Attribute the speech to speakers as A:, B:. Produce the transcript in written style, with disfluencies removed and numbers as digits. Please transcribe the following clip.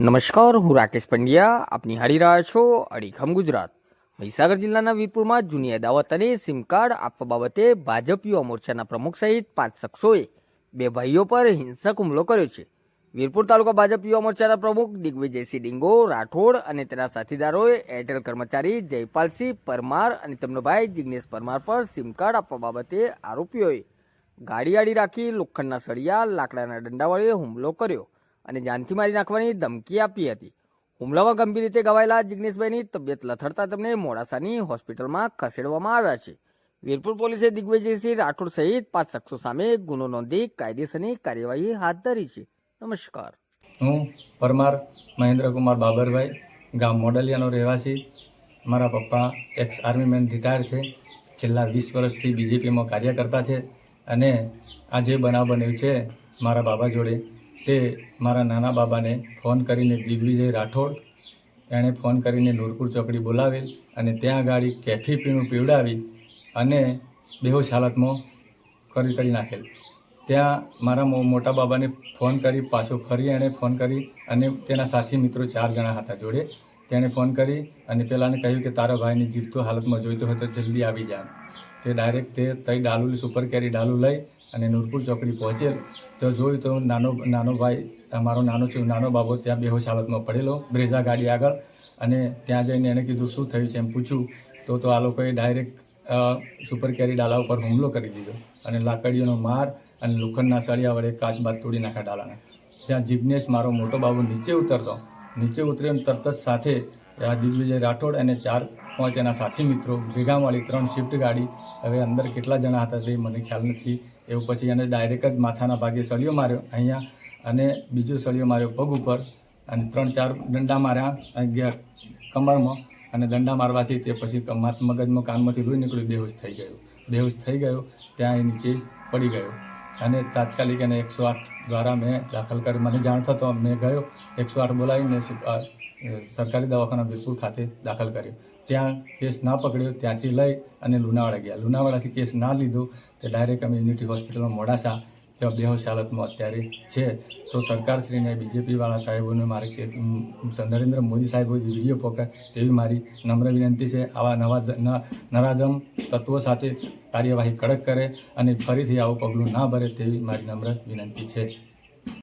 A: નમસ્કાર, હું રાકેશ પંડ્યા. આપ નિહાળી રહ્યા છો અડીખમ ગુજરાત. મહીસાગર જિલ્લાના વીરપુરમાં જૂની અદાવત અને સિમ કાર્ડ આપવા બાબતે ભાજપ યુવા મોરચાના પ્રમુખ સહિત 5 શખ્સોએ 2 ભાઈઓ પર હિંસક હુમલો કર્યો છે. વીરપુર તાલુકા ભાજપ યુવા મોરચાના પ્રમુખ દિગ્વિજયસિંહ ડિંગો રાઠોડ અને તેના સાથીદારોએ એરટેલ કર્મચારી જયપાલસિંહ પરમાર અને તેમનો ભાઈ જિગ્નેશ પરમાર પર સિમ કાર્ડ આપવા બાબતે આરોપીઓએ ગાડી આડી રાખી લોખંડના સળિયા લાકડાના દંડા વડે હુમલો કર્યો અને જાનથી મારી નાખવાની ધમકી આપી હતી. હુમલામાં ગંભીર રીતે ઘવાયેલા જિગ્નેશભાઈની તબિયત લથડતા તેમને મોડાસાની હોસ્પિટલમાં ખસેડવામાં આવ્યા છે. વીરપુર પોલીસે દિગ્વિજયસિંહ રાઠોડ સહિત 5 શખ્સો સામે ગુનો નોંધી કાયદેસરની કાર્યવાહી હાથ ધરી છે. નમસ્કાર.
B: હું પરમાર મહેન્દ્રકુમાર બાબરભાઈ, ગામ મોડલિયાનો રહેવાસી. મારા પપ્પા એક્સ આર્મીમેન રિટાયર છે. છેલ્લા 20 વર્ષથી બીજેપીમાં કાર્ય કરતા છે. અને આ જે બનાવ બન્યો છે મારા બાબા જોડે, તે મારા નાના બાબાને ફોન કરીને દિગ્વિજય રાઠોડ એણે ફોન કરીને નૂરપુર ચોકડી બોલાવેલ અને ત્યાં ગાડી કેફી પીણું પીવડાવી અને બેહોશ હાલતમાં કરી નાખેલ. ત્યાં મારા મોટા બાબાને ફોન કરી પાછો ફરી એણે ફોન કરી અને તેના સાથી મિત્રો 4 જણા હતા જોડે. તેણે ફોન કરી અને પેલાને કહ્યું કે તારા ભાઈને જીવતો હાલતમાં જોઈતો હોય તો જલ્દી આવી જાય. તે ડાયરેક્ટ તે તઈ ડાલુ સુપર કેરી ડાલુ લઈ અને નૂરપુર ચોકડી પહોંચેલ. તો જોયું તો નાનો ભાઈ, મારો નાનો બાબો ત્યાં બેહોશ હાલતમાં પડેલો બ્રેઝા ગાડી આગળ. અને ત્યાં જઈને એણે કીધું શું થયું છે એમ પૂછ્યું તો આ લોકોએ ડાયરેક્ટ સુપર કેરી ડાલા ઉપર હુમલો કરી દીધો અને લાકડીઓનો માર અને લોખંડના સળિયા વડે કાચ બાદ તોડી નાખ્યા ડાલાના. જ્યાં જિગ્નેશ મારો મોટો બાબુ નીચે ઉતર્યો તરત જ સાથે આ દિગ્વિજય રાઠોડ અને 4-5 એના સાથી મિત્રો ભેગા મળી 3 સ્વિફ્ટ ગાડી, હવે અંદર કેટલા જણા હતા તે મને ખ્યાલ નથી એવું, પછી એને ડાયરેક્ટ જ માથાના ભાગે સળિયો માર્યો અહીંયા અને બીજો સળિયો માર્યો પગ ઉપર અને 3-4 દંડા માર્યા કમરમાં. અને દંડા મારવાથી તે પછી મગજમાં કાનમાંથી લોહી નીકળ્યું, બેહોશ થઈ ગયો. ત્યાં એ નીચે પડી ગયો અને તાત્કાલિક એને 108 દ્વારા મેં દાખલ કરી. મને જાણ થતો મેં ગયો 108 બોલાવીને સરકારી દવાખાના વીરપુર ખાતે દાખલ કર્યો. ત્યાં કેસ ના પકડ્યો, ત્યાંથી લઈ અને લુણાવાડા ગયા. લુણાવાડાથી કેસ ના લીધો તે ડાયરેક્ટ અમે યુનિટી હોસ્પિટલમાં મોડાસા ત્યાં બેહોશ હાલતમાં અત્યારે છે. તો સરકારશ્રીને બીજેપીવાળા સાહેબોને મારે કે નરેન્દ્ર મોદી સાહેબો વિડીયો પકડે તેવી મારી નમ્ર વિનંતી છે. આવા નરાધમ તત્વો સાથે કાર્યવાહી કડક કરે અને ફરીથી આવું પગલું ના ભરે તેવી મારી નમ્ર વિનંતી છે.